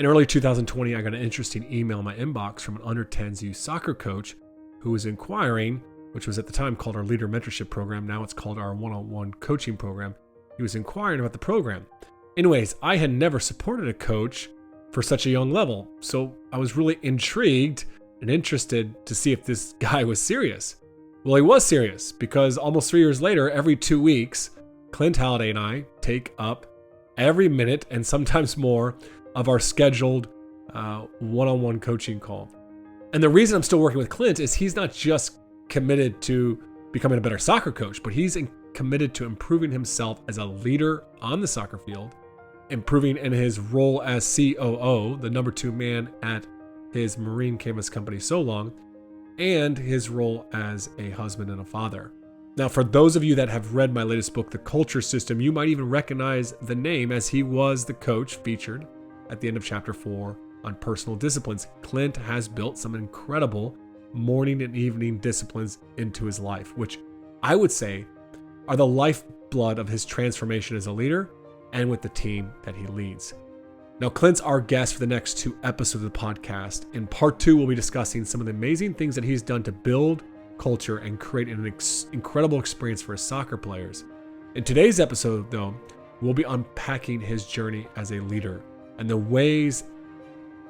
In early 2020, I got an interesting email in my inbox from an under-10s youth soccer coach who was inquiring, which was at the time called our Leader Mentorship Program. Now it's called our one-on-one coaching program. He was inquiring about the program. Anyways, I had never supported a coach for such a young level, so I was really intrigued and interested to see if this guy was serious. Well, he was serious, because almost 3 years later, every 2 weeks, Clint Halladay and I take up every minute and sometimes more of our scheduled one-on-one coaching call. And the reason I'm still working with Clint is he's not just committed to becoming a better soccer coach, but he's committed to improving himself as a leader on the soccer field, improving in his role as COO, the number 2 man at his marine canvas company, SewLong, and his role as a husband and a father. Now, for those of you that have read my latest book, The Culture System, you might even recognize the name, as he was the coach featured at the end of chapter 4 on personal disciplines. Clint has built some incredible morning and evening disciplines into his life, which I would say are the lifeblood of his transformation as a leader and with the team that he leads. Now, Clint's our guest for the next 2 episodes of the podcast. In part 2, we'll be discussing some of the amazing things that he's done to build culture and create an incredible experience for his soccer players. In today's episode, though, we'll be unpacking his journey as a leader and the ways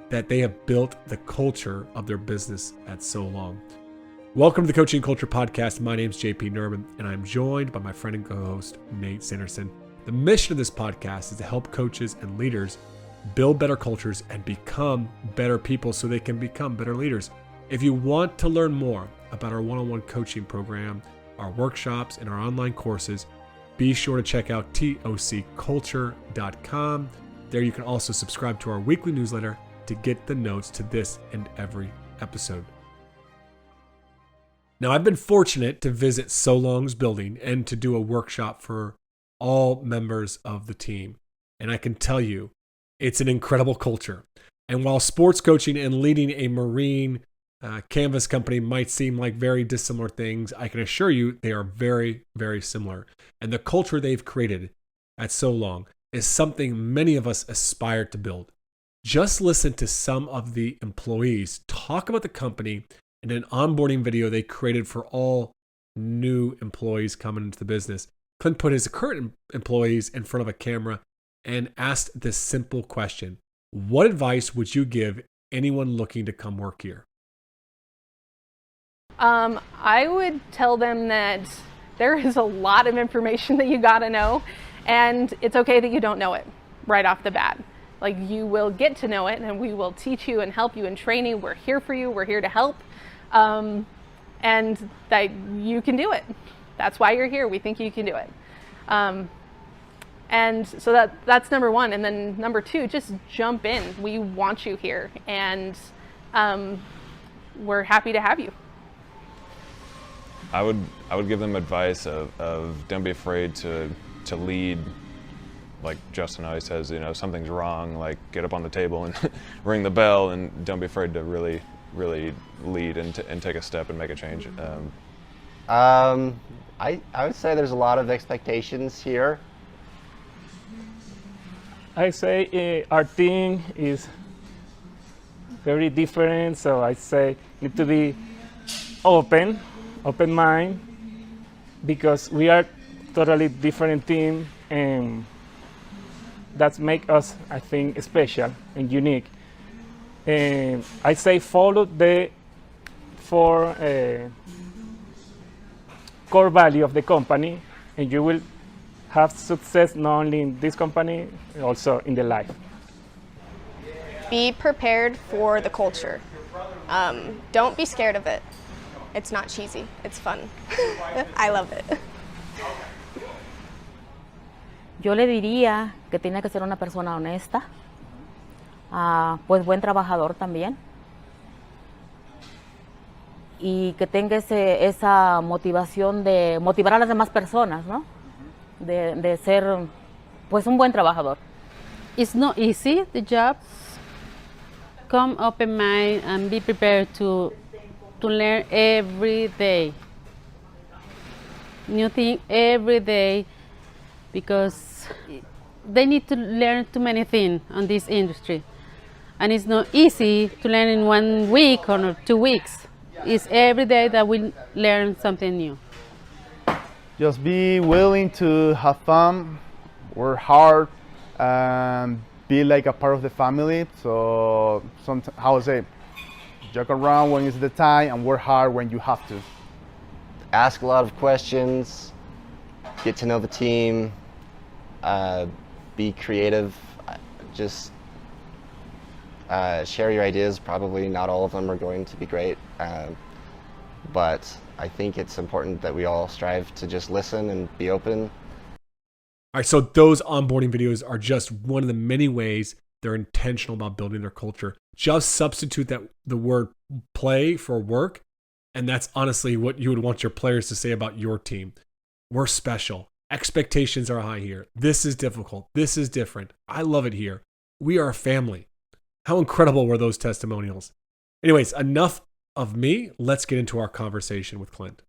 that they have built the culture of their business at SewLong. Welcome to the Coaching Culture Podcast. My name is JP Nerman, and I'm joined by my friend and co-host, Nate Sanderson. The mission of this podcast is to help coaches and leaders build better cultures and become better people so they can become better leaders. If you want to learn more about our one-on-one coaching program, our workshops, and our online courses, be sure to check out tocculture.com. There you can also subscribe to our weekly newsletter to get the notes to this and every episode. Now, I've been fortunate to visit SewLong's building and to do a workshop for all members of the team. And I can tell you, it's an incredible culture. And while sports coaching and leading a marine canvas company might seem like very dissimilar things, I can assure you they are very, very similar. And the culture they've created at SewLong is something many of us aspire to build. Just listen to some of the employees talk about the company in an onboarding video they created for all new employees coming into the business. Clint put his current employees in front of a camera and asked this simple question: what advice would you give anyone looking to come work here? I would tell them that there is a lot of information that you gotta know, and it's okay that you don't know it right off the bat. Like, you will get to know it, and we will teach you and help you and train you. We're here for you. We're here to help, and that you can do it. That's why you're here. We think you can do it. And so that's number 1. And then number 2, just jump in. We want you here, and we're happy to have you. I would give them advice of don't be afraid to lead. Like Justin always says, if something's wrong, like get up on the table and ring the bell, and don't be afraid to really lead and take a step and make a change. I would say there's a lot of expectations here. I say our team is very different, so I say need to be open mind, because we are totally different team, and that makes us, I think, special and unique. And I say follow the 4 core value of the company, and you will have success not only in this company, also in the life. Be prepared for the culture. Don't be scared of it. It's not cheesy, it's fun. I love it. Yo le diría que tiene que ser una persona honesta, pues buen trabajador también, y que tenga esa motivación de motivar a las demás personas, ¿no? De ser, pues, un buen trabajador. It's not easy, the job. Come open mind and be prepared to learn every day. New thing every day, because they need to learn too many things on this industry. and it's not easy to learn in 1 week or 2 weeks. It's every day that we learn something new. Just be willing to have fun, work hard, and be like a part of the family. So, how I say, joke around when it's the time and work hard when you have to. Ask a lot of questions, get to know the team, be creative, just share your ideas. Probably not all of them are going to be great, but I think it's important that we all strive to just listen and be open. All right, so those onboarding videos are just one of the many ways they're intentional about building their culture. Just substitute the word play for work, and that's honestly what you would want your players to say about your team. We're special. Expectations are high here. This is difficult. This is different. I love it here. We are a family. How incredible were those testimonials? Anyways, enough of me. Let's get into our conversation with Clint.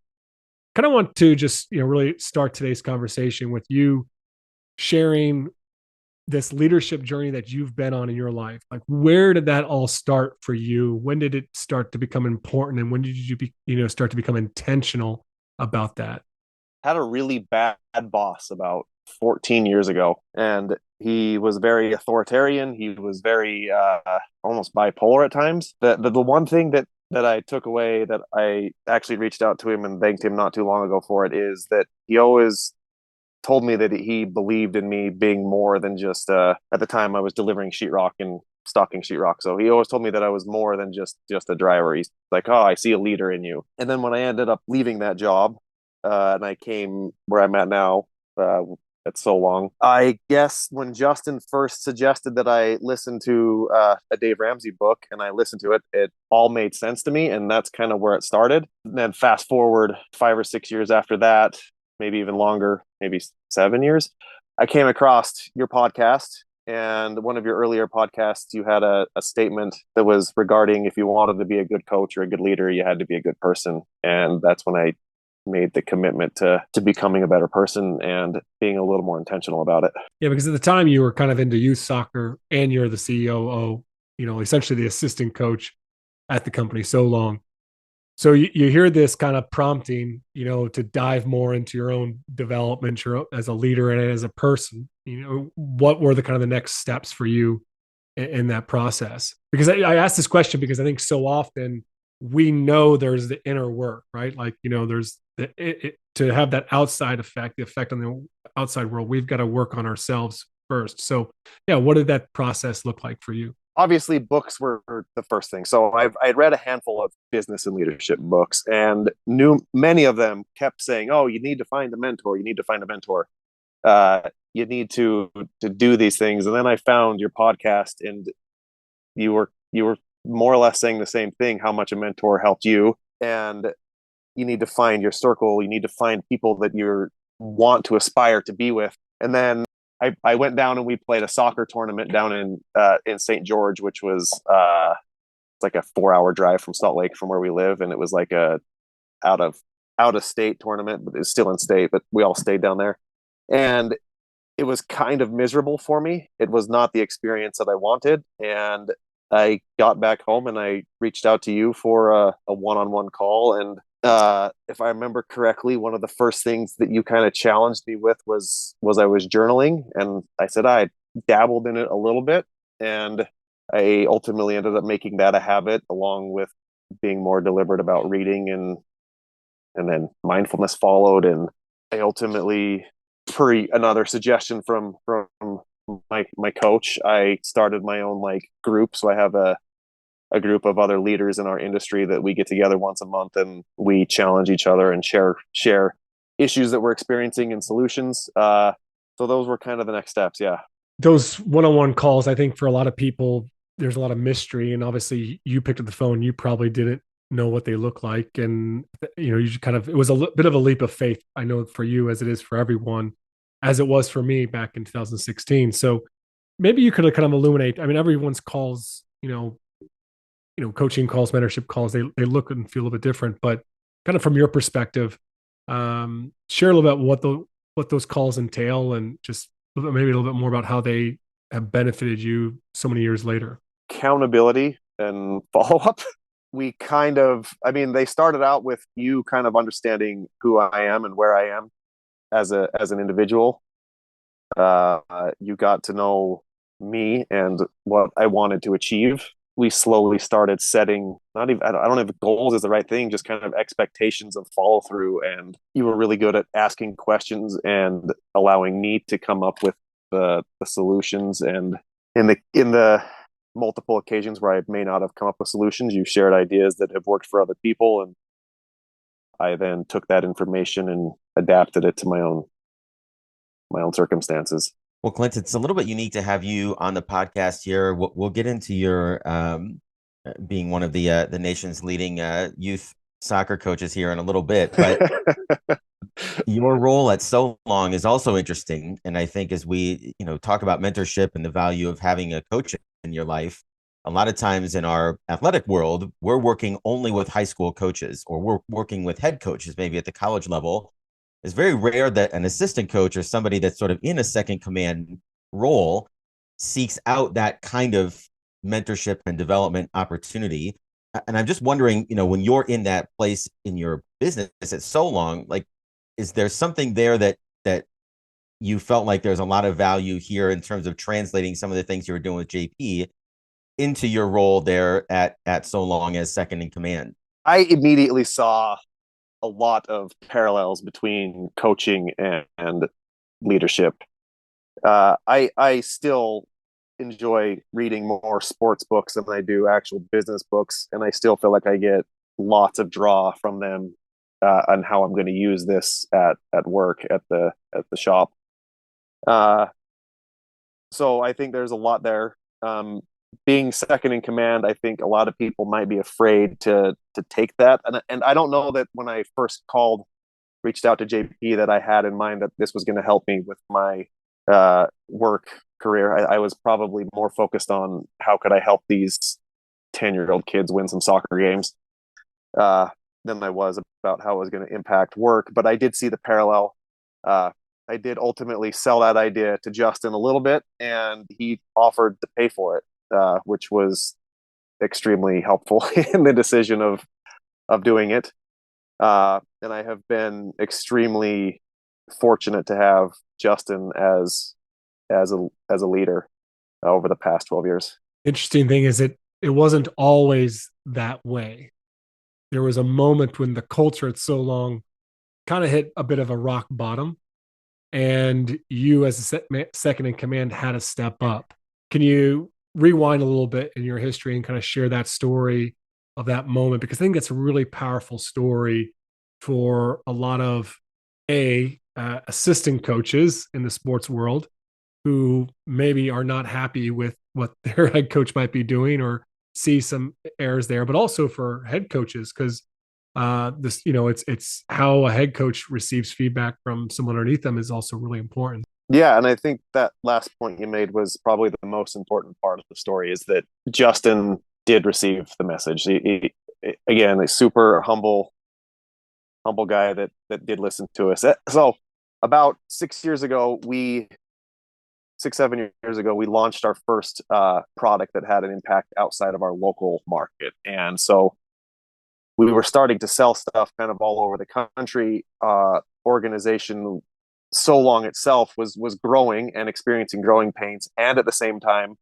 Kind of want to just really start today's conversation with you sharing this leadership journey that you've been on in your life. Like, where did that all start for you? When did it start to become important, and when did you start to become intentional about that? Had a really bad boss about 14 years ago, and he was very authoritarian. He was very almost bipolar at times. The one thing that I took away, that I actually reached out to him and thanked him not too long ago for it, is that he always told me that he believed in me being more than just at the time I was delivering sheetrock and stocking sheetrock. So he always told me that I was more than just a driver. He's like, oh, I see a leader in you. And then when I ended up leaving that job, and I came where I'm at now, at SewLong, I guess when Justin first suggested that I listen to a Dave Ramsey book, and I listened to it, it all made sense to me, and that's kind of where it started. And then fast forward 5 or 6 years after that, maybe even longer, maybe 7 years, I came across your podcast. And one of your earlier podcasts, you had a statement that was regarding, if you wanted to be a good coach or a good leader, you had to be a good person. And that's when I made the commitment to becoming a better person and being a little more intentional about it. Yeah, because at the time you were kind of into youth soccer, and you're the COO, essentially the assistant coach at the company SewLong. So you hear this kind of prompting, to dive more into your own development as a leader and as a person. What were the kind of the next steps for you in that process? Because I asked this question because I think so often we know there's the inner work, right? Like, there's to have that outside effect, the effect on the outside world, we've got to work on ourselves first. So yeah, what did that process look like for you? Obviously, books were the first thing. So I'd read a handful of business and leadership books, and many of them kept saying, "Oh, you need to find a mentor. You need to find a mentor. You need to do these things." And then I found your podcast, and you were more or less saying the same thing: how much a mentor helped you, and you need to find your circle. You need to find people that you want to aspire to be with. And then I went down and we played a soccer tournament down in St. George, which was like a 4-hour drive from Salt Lake from where we live, and it was like a out of state tournament, but it's still in state. But we all stayed down there, and it was kind of miserable for me. It was not the experience that I wanted, and I got back home and I reached out to you for a one-on-one call. And if I remember correctly, one of the first things that you kind of challenged me with was I was journaling, and I said I dabbled in it a little bit, and I ultimately ended up making that a habit, along with being more deliberate about reading, and then mindfulness followed. And I ultimately, per another suggestion from my coach, I started my own group. So I have a group of other leaders in our industry that we get together once a month, and we challenge each other and share issues that we're experiencing and solutions. So those were kind of the next steps. Yeah. Those one-on-one calls, I think for a lot of people, there's a lot of mystery, and obviously you picked up the phone, you probably didn't know what they look like. And, you just it was a bit of a leap of faith. I know for you, as it is for everyone, as it was for me back in 2016. So maybe you could kind of illuminate, everyone's calls, coaching calls, mentorship calls, they look and feel a little bit different, but kind of from your perspective, share a little bit what those calls entail, and just maybe a little bit more about how they have benefited you so many years later. accountability and follow up. We kind of, I mean, they started out with you kind of understanding who I am and where I am as an individual. You got to know me and what I wanted to achieve. We slowly started setting, not even, I don't know if goals is the right thing, just kind of expectations of follow through. And you were really good at asking questions and allowing me to come up with the solutions. And in the multiple occasions where I may not have come up with solutions, you shared ideas that have worked for other people. And I then took that information and adapted it to my own circumstances. Well, Clint, it's a little bit unique to have you on the podcast here. We'll get into your being one of the nation's leading youth soccer coaches here in a little bit, but your role at SewLong is also interesting. And I think as we talk about mentorship and the value of having a coach in your life, a lot of times in our athletic world, we're working only with high school coaches, or we're working with head coaches, maybe at the college level. It's very rare that an assistant coach or somebody that's sort of in a second command role seeks out that kind of mentorship and development opportunity. And I'm just wondering, when you're in that place in your business at SewLong, like, is there something there that you felt like there's a lot of value here in terms of translating some of the things you were doing with JP into your role there at SewLong as second in command? I immediately saw a lot of parallels between coaching and leadership. I still enjoy reading more sports books than I do actual business books, and I still feel like I get lots of draw from them on how I'm going to use this at work at the shop. So I think there's a lot there. Being second in command, I think a lot of people might be afraid to take that. And I don't know that when I first reached out to JP, that I had in mind that this was going to help me with my work career. I was probably more focused on how could I help these 10-year-old kids win some soccer games than I was about how it was going to impact work. But I did see the parallel. I did ultimately sell that idea to Justin a little bit, and he offered to pay for it. Which was extremely helpful in the decision of doing it. And I have been extremely fortunate to have Justin as a leader over the past 12 years. Interesting thing is it wasn't always that way. There was a moment when the culture at SewLong kind of hit a bit of a rock bottom, and you as a second in command had to step up. Can you rewind a little bit in your history and kind of share that story of that moment? Because I think it's a really powerful story for a lot of assistant coaches in the sports world who maybe are not happy with what their head coach might be doing or see some errors there, but also for head coaches, because this, it's how a head coach receives feedback from someone underneath them is also really important. Yeah, and I think that last point you made was probably the most important part of the story, is that Justin did receive the message. He again, a super humble guy that did listen to us. So about 7 years ago, we launched our first product that had an impact outside of our local market. And so we were starting to sell stuff kind of all over the country. Organization SewLong itself was growing and experiencing growing pains, and at the same time,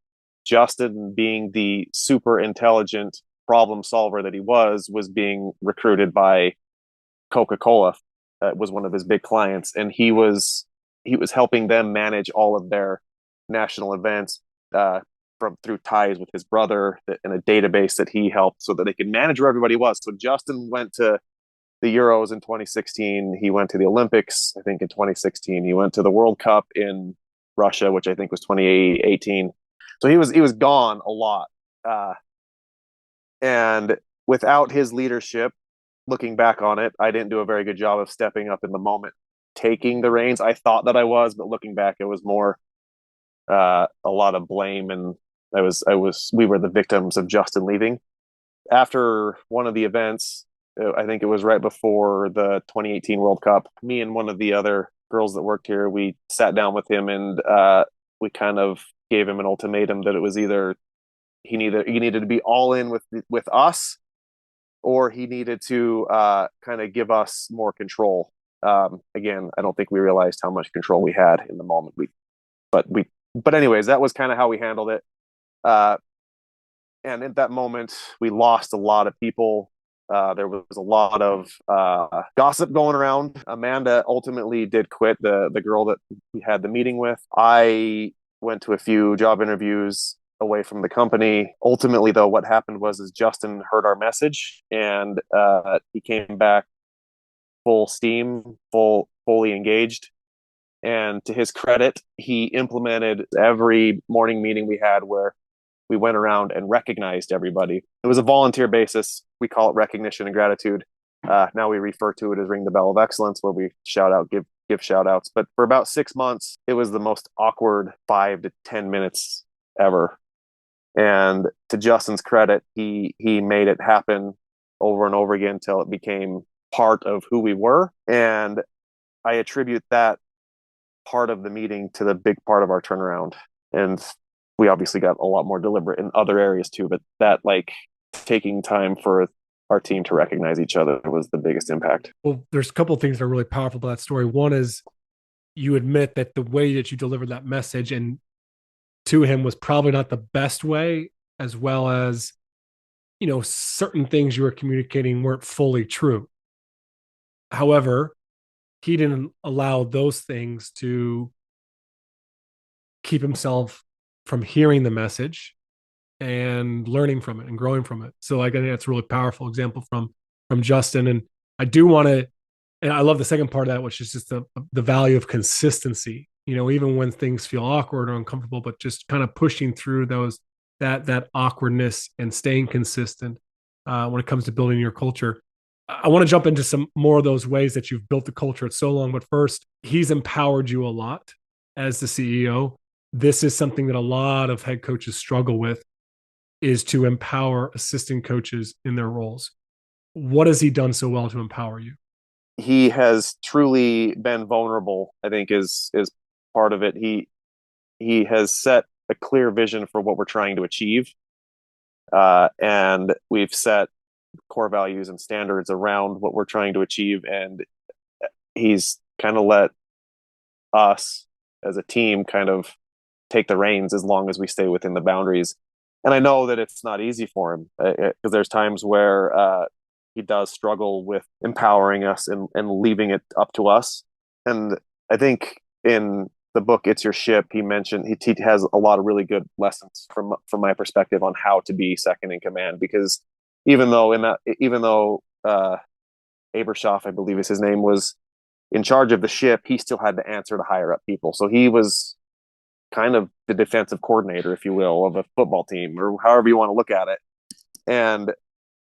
Justin, being the super intelligent problem solver that he was being recruited by Coca-Cola. Was one of his big clients, and he was helping them manage all of their national events through ties with his brother in a database that he helped, so that they could manage where everybody was. So Justin went to the Euros in 2016. He went to the Olympics, I think, in 2016. He went to the World Cup in Russia, which I think was 2018. So he was gone a lot. And without his leadership, looking back on it, I didn't do a very good job of stepping up in the moment, taking the reins. I thought that I was, but looking back, it was more a lot of blame, and we were the victims of Justin leaving. After one of the events, I think it was right before the 2018 World Cup, me and one of the other girls that worked here, we sat down with him, and we kind of gave him an ultimatum that it was either he needed to be all in with us, or he needed to kind of give us more control. Again, I don't think we realized how much control we had in the moment. But anyways, that was kind of how we handled it. And at that moment, we lost a lot of people. There was a lot of gossip going around. Amanda ultimately did quit, the girl that we had the meeting with. I went to a few job interviews away from the company. Ultimately, though, what happened was Justin heard our message, and he came back full steam, fully engaged. And to his credit, he implemented every morning meeting we had where we went around and recognized everybody. It was a volunteer basis. We call it recognition and gratitude. Now we refer to it as Ring the Bell of Excellence, where we shout out, give shout outs. But for about 6 months, it was the most awkward 5 to 10 minutes ever. And to Justin's credit, he made it happen over and over again until it became part of who we were. And I attribute that part of the meeting to the big part of our turnaround. And we obviously got a lot more deliberate in other areas too, but that, like, taking time for our team to recognize each other was the biggest impact. Well, there's a couple of things that are really powerful about that story. One is you admit that the way that you delivered that message and to him was probably not the best way, as well as, certain things you were communicating weren't fully true. However, he didn't allow those things to keep himself from hearing the message and learning from it and growing from it. So, like, I think that's a really powerful example from Justin. And I do want to, and I love the second part of that, which is just the value of consistency. Even when things feel awkward or uncomfortable, but just kind of pushing through that awkwardness and staying consistent when it comes to building your culture. I want to jump into some more of those ways that you've built the culture at SewLong. But first, he's empowered you a lot as the CEO. This is something that a lot of head coaches struggle with, is to empower assistant coaches in their roles. What has he done so well to empower you? He has truly been vulnerable, I think, is part of it. He has set a clear vision for what we're trying to achieve. And we've set core values and standards around what we're trying to achieve. And he's kind of let us as a team kind of take the reins as long as we stay within the boundaries. And I know that it's not easy for him, because there's times where he does struggle with empowering us and leaving it up to us. And I think in the book It's Your Ship, he mentioned he has a lot of really good lessons from my perspective on how to be second in command. Because even though Abershoff, I believe is his name, was in charge of the ship, he still had to answer to higher up people. So he was kind of the defensive coordinator, if you will, of a football team, or however you want to look at it. And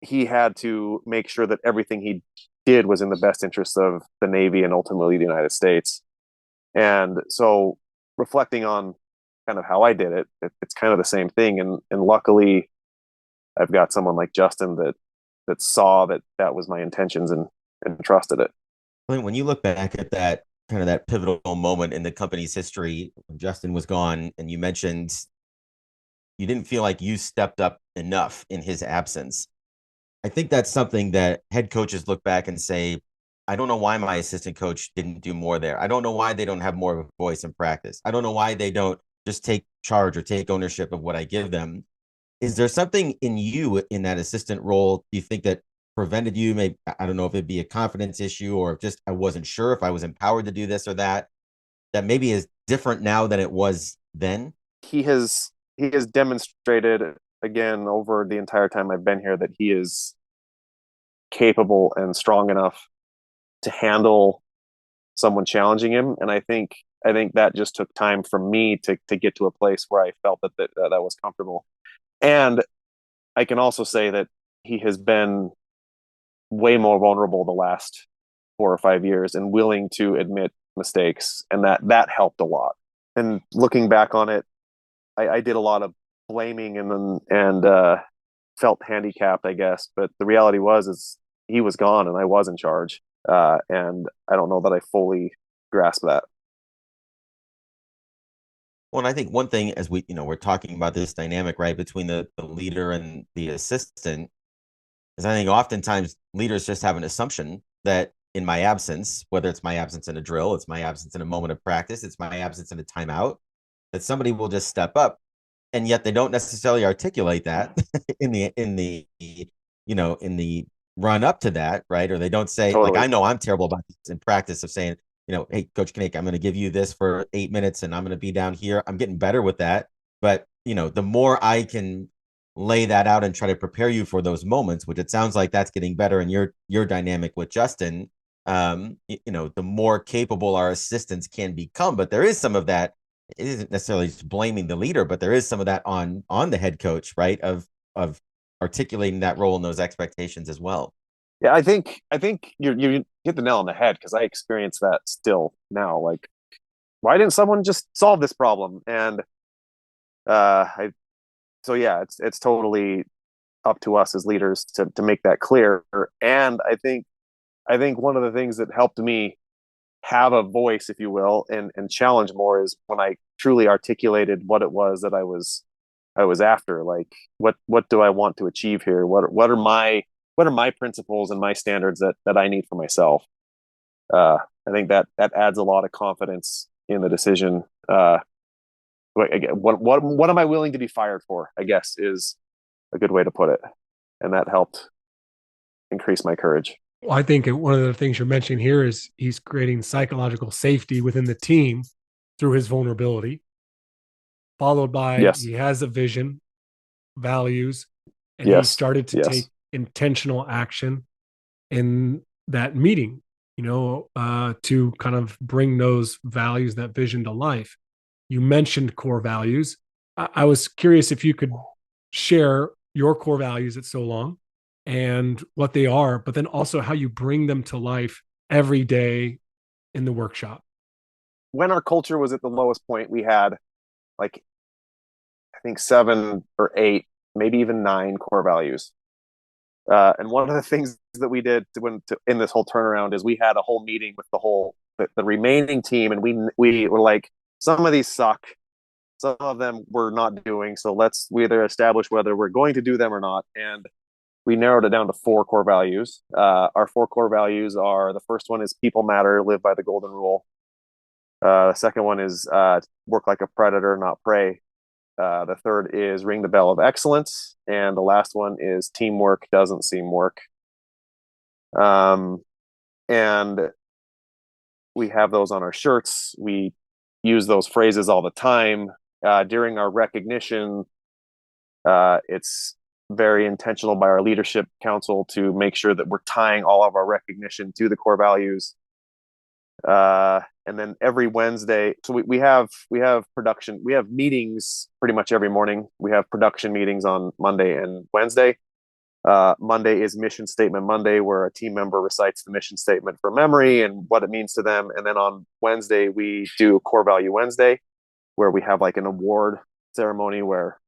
he had to make sure that everything he did was in the best interest of the Navy and ultimately the United States. And so, reflecting on kind of how I did it, it's kind of the same thing. And luckily, I've got someone like Justin that saw that was my intentions and trusted it. When you look back at that kind of that pivotal moment in the company's history, when Justin was gone, and you mentioned you didn't feel like you stepped up enough in his absence. I think that's something that head coaches look back and say, I don't know why my assistant coach didn't do more there. I don't know why they don't have more of a voice in practice. I don't know why they don't just take charge or take ownership of what I give them. Is there something in you in that assistant role, do you think, that prevented you? Maybe, I don't know if it'd be a confidence issue, or just I wasn't sure if I was empowered to do this or that maybe is different now than it was then? He has demonstrated again over the entire time I've been here that he is capable and strong enough to handle someone challenging him. And I think that just took time for me to get to a place where I felt that was comfortable. And I can also say that he has been way more vulnerable the last 4 or 5 years and willing to admit mistakes. And that helped a lot. And looking back on it, I did a lot of blaming and felt handicapped, I guess. But the reality is he was gone and I was in charge. And I don't know that I fully grasped that. Well, and I think one thing, as we're talking about this dynamic, right, between the leader and the assistant, is I think oftentimes leaders just have an assumption that in my absence, whether it's my absence in a drill, it's my absence in a moment of practice, it's my absence in a timeout, that somebody will just step up, and yet they don't necessarily articulate that in the run up to that, right? Or they don't say, like, Totally. I know I'm terrible about this in practice of saying, hey, Coach Kinnick, I'm going to give you this for 8 minutes and I'm going to be down here. I'm getting better with that. But, the more I can lay that out and try to prepare you for those moments, which it sounds like that's getting better in your dynamic with Justin, the more capable our assistants can become. But there is some of that. It isn't necessarily just blaming the leader, but there is some of that on the head coach, right? Of articulating that role and those expectations as well. Yeah, I think you hit the nail on the head, because I experience that still now. Like, why didn't someone just solve this problem? And so yeah, it's totally up to us as leaders to make that clear. And I think one of the things that helped me have a voice, if you will, and challenge more, is when I truly articulated what it was that I was after. Like, what do I want to achieve here? What are my principles and my standards that I need for myself? I think that adds a lot of confidence in the decision. What am I willing to be fired for, I guess, is a good way to put it. And that helped increase my courage. Well, I think one of the things you're mentioning here is he's creating psychological safety within the team through his vulnerability, followed by Yes. he has a vision, values, and he Yes. started to Yes. take intentional action in that meeting, to kind of bring those values, that vision to life. You mentioned core values. I was curious if you could share your core values at SewLong and what they are, but then also how you bring them to life every day in the workshop. When our culture was at the lowest point, we had, like, I think 7 or 8, maybe even 9 core values. And one of the things that we did in this whole turnaround is we had a whole meeting with the remaining team, and we were like, some of these suck, some of them we're not doing, so we either establish whether we're going to do them or not. And we narrowed it down to 4 core values. Our 4 core values are: the first one is people matter, live by the golden rule. The second one is work like a predator, not prey. The third is ring the bell of excellence. And the last one is teamwork doesn't seem work. And we have those on our shirts. We use those phrases all the time. During our recognition, it's very intentional by our leadership council to make sure that we're tying all of our recognition to the core values. And then every Wednesday, so we have production, we have meetings pretty much every morning. We have production meetings on Monday and Wednesday. Monday is Mission Statement Monday, where a team member recites the mission statement from memory and what it means to them. And then on Wednesday, we do Core Value Wednesday, where we have like an award ceremony where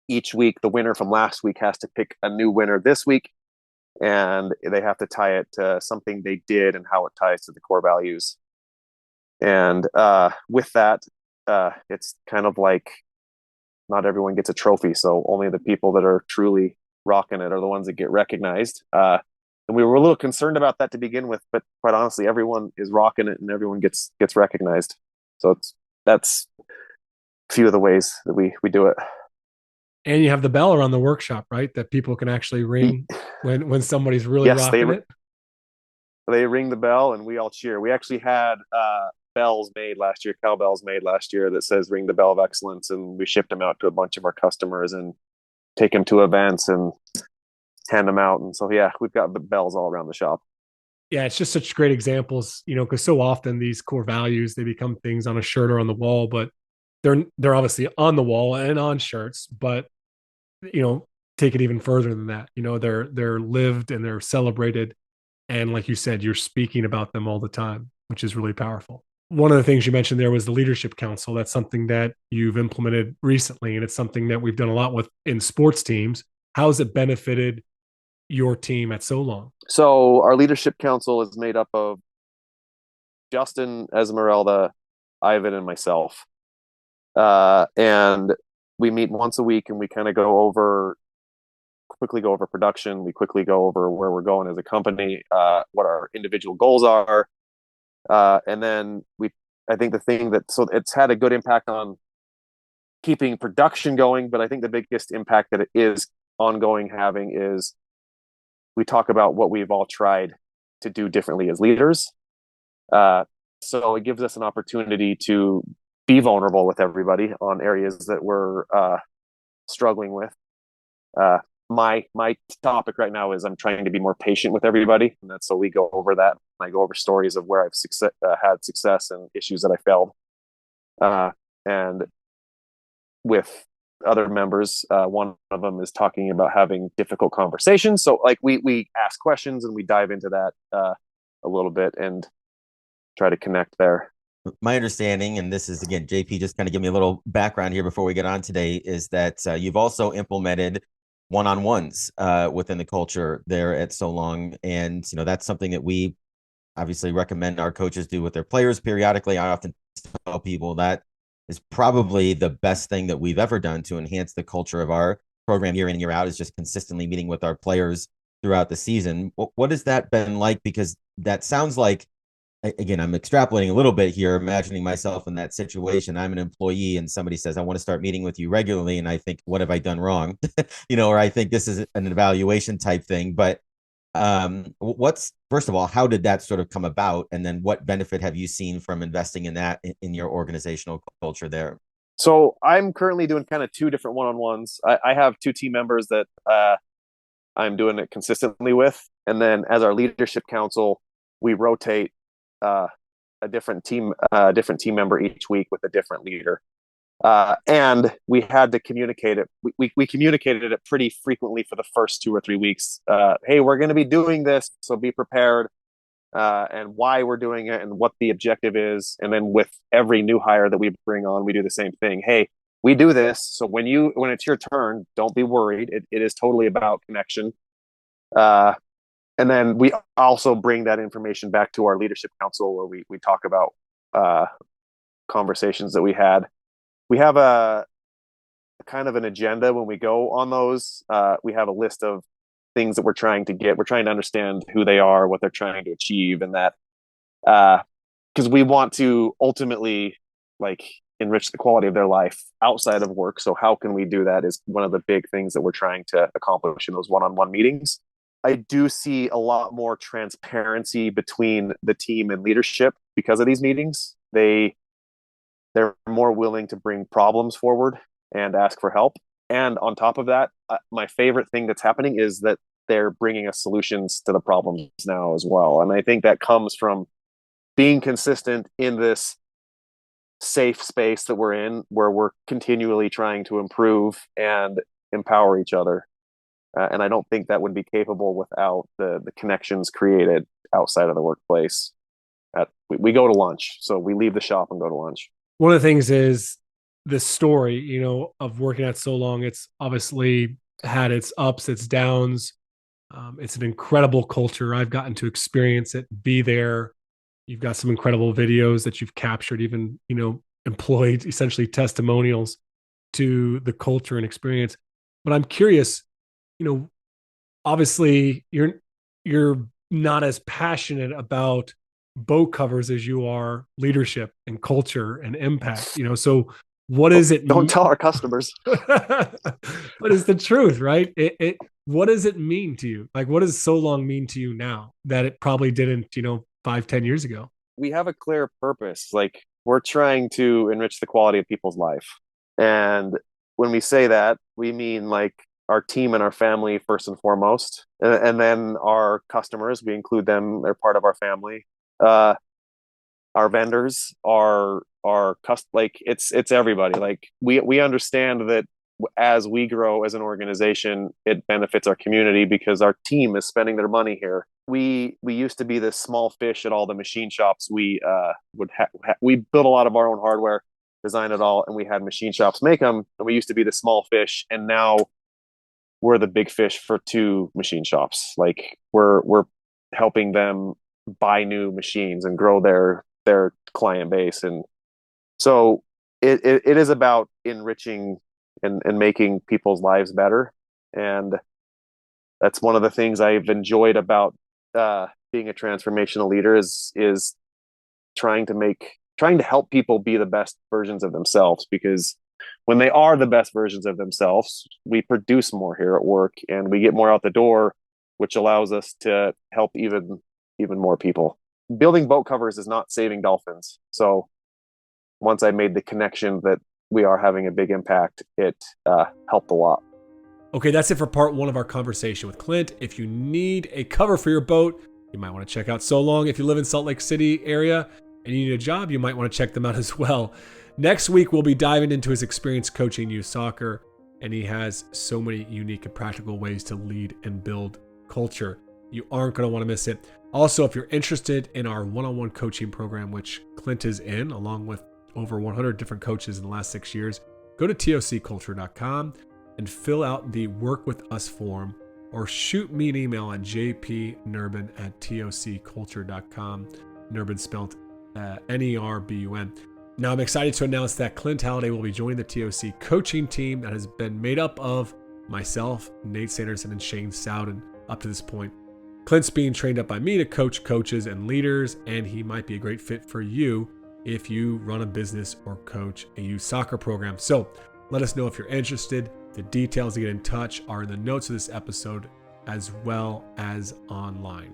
each week the winner from last week has to pick a new winner this week, and they have to tie it to something they did and how it ties to the core values. And with that, it's kind of like not everyone gets a trophy, so only the people that are truly rocking it are the ones that get recognized. And we were a little concerned about that to begin with, but quite honestly, everyone is rocking it and everyone gets recognized. So that's a few of the ways that we do it. And you have the bell around the workshop, right? That people can actually ring when somebody's really rocking it. They ring the bell and we all cheer. We actually had bells made last year, cowbells made last year that says ring the bell of excellence. And we shipped them out to a bunch of our customers and take them to events and hand them out. And so, yeah, we've got the bells all around the shop. Yeah, it's just such great examples, because so often these core values, they become things on a shirt or on the wall, but they're obviously on the wall and on shirts, but take it even further than that. They're lived and they're celebrated. And like you said, you're speaking about them all the time, which is really powerful. One of the things you mentioned there was the leadership council. That's something that you've implemented recently, and it's something that we've done a lot with in sports teams. How has it benefited your team at SewLong? So our leadership council is made up of Justin, Esmeralda, Ivan, and myself. And we meet once a week, and we kind of quickly go over production. We quickly go over where we're going as a company, what our individual goals are. And then I think so it's had a good impact on keeping production going, but I think the biggest impact that it is ongoing having is we talk about what we've all tried to do differently as leaders. So it gives us an opportunity to be vulnerable with everybody on areas that we're struggling with. My topic right now is I'm trying to be more patient with everybody, and so we go over that. I go over stories of where I've had success and issues that I failed, and with other members, one of them is talking about having difficult conversations. So like we ask questions and we dive into that a little bit and try to connect there. My understanding, and this is again, JP, just kind of give me a little background here before we get on today, is that you've also implemented one-on-ones within the culture there at SewLong, and that's something that we obviously recommend our coaches do with their players periodically. I often tell people that is probably the best thing that we've ever done to enhance the culture of our program year in and year out, is just consistently meeting with our players throughout the season. What has that been like? Because that sounds like, again, I'm extrapolating a little bit here, imagining myself in that situation. I'm an employee and somebody says, I want to start meeting with you regularly. And I think, what have I done wrong? Or I think this is an evaluation type thing. But first of all, how did that sort of come about? And then what benefit have you seen from investing in that in your organizational culture there? So I'm currently doing kind of two different one-on-ones. I have two team members that I'm doing it consistently with. And then as our leadership council, we rotate a different team member each week with a different leader. And we had to communicate it. We communicated it pretty frequently for the first 2 or 3 weeks. Hey, we're going to be doing this, so be prepared, and why we're doing it and what the objective is. And then with every new hire that we bring on, we do the same thing. Hey, we do this, so when it's your turn, don't be worried. It is totally about connection. And then we also bring that information back to our leadership council, where we talk about conversations that we had. We have a kind of an agenda when we go on those. We have a list of things that we're trying to get. We're trying to understand who they are, what they're trying to achieve, and that because we want to ultimately enrich the quality of their life outside of work. So how can we do that is one of the big things that we're trying to accomplish in those one-on-one meetings. I do see a lot more transparency between the team and leadership because of these meetings. They're more willing to bring problems forward and ask for help. And on top of that, my favorite thing that's happening is that they're bringing us solutions to the problems now as well. And I think that comes from being consistent in this safe space that we're in, where we're continually trying to improve and empower each other. And I don't think that would be capable without the connections created outside of the workplace. We go to lunch, so we leave the shop and go to lunch. One of the things is the story, of working at SewLong. It's obviously had its ups, its downs. It's an incredible culture. I've gotten to experience it, be there. You've got some incredible videos that you've captured, even, employed essentially testimonials to the culture and experience. But I'm curious, obviously you're not as passionate about boat covers as you are leadership and culture and impact, so what is it? Don't tell our customers. But it's the truth, right? What does it mean to you? Like, what does SewLong mean to you now that it probably didn't, 5-10 years ago? We have a clear purpose. Like, we're trying to enrich the quality of people's life. And when we say that, we mean our team and our family first and foremost, and then our customers. We include them; they're part of our family. Our vendors are it's everybody. We understand that as we grow as an organization, it benefits our community because our team is spending their money here. We used to be this small fish at all the machine shops. We we built a lot of our own hardware, design it all, and we had machine shops make them. And we used to be the small fish, and now we're the big fish for 2 machine shops. We're helping them buy new machines and grow their client base. And so it is about enriching and making people's lives better. And that's one of the things I've enjoyed about being a transformational leader is trying to help people be the best versions of themselves, because when they are the best versions of themselves, we produce more here at work and we get more out the door, which allows us to help even more people. Building boat covers is not saving dolphins. So once I made the connection that we are having a big impact, it helped a lot. Okay, that's it for part 1 of our conversation with Clint. If you need a cover for your boat, you might want to check out SewLong. If you live in Salt Lake City area and you need a job, you might want to check them out as well. Next week, we'll be diving into his experience coaching youth soccer, and he has so many unique and practical ways to lead and build culture. You aren't going to want to miss it. Also, if you're interested in our one-on-one coaching program, which Clint is in, along with over 100 different coaches in the last 6 years, go to tocculture.com and fill out the Work With Us form, or shoot me an email at jpnerbun@tocculture.com. Nerbun spelled Nerbun. Now, I'm excited to announce that Clint Halladay will be joining the TOC coaching team that has been made up of myself, Nate Sanderson, and Shane Sowden up to this point. Clint's being trained up by me to coach coaches and leaders, and he might be a great fit for you if you run a business or coach a youth soccer program. So let us know if you're interested. The details to get in touch are in the notes of this episode as well as online.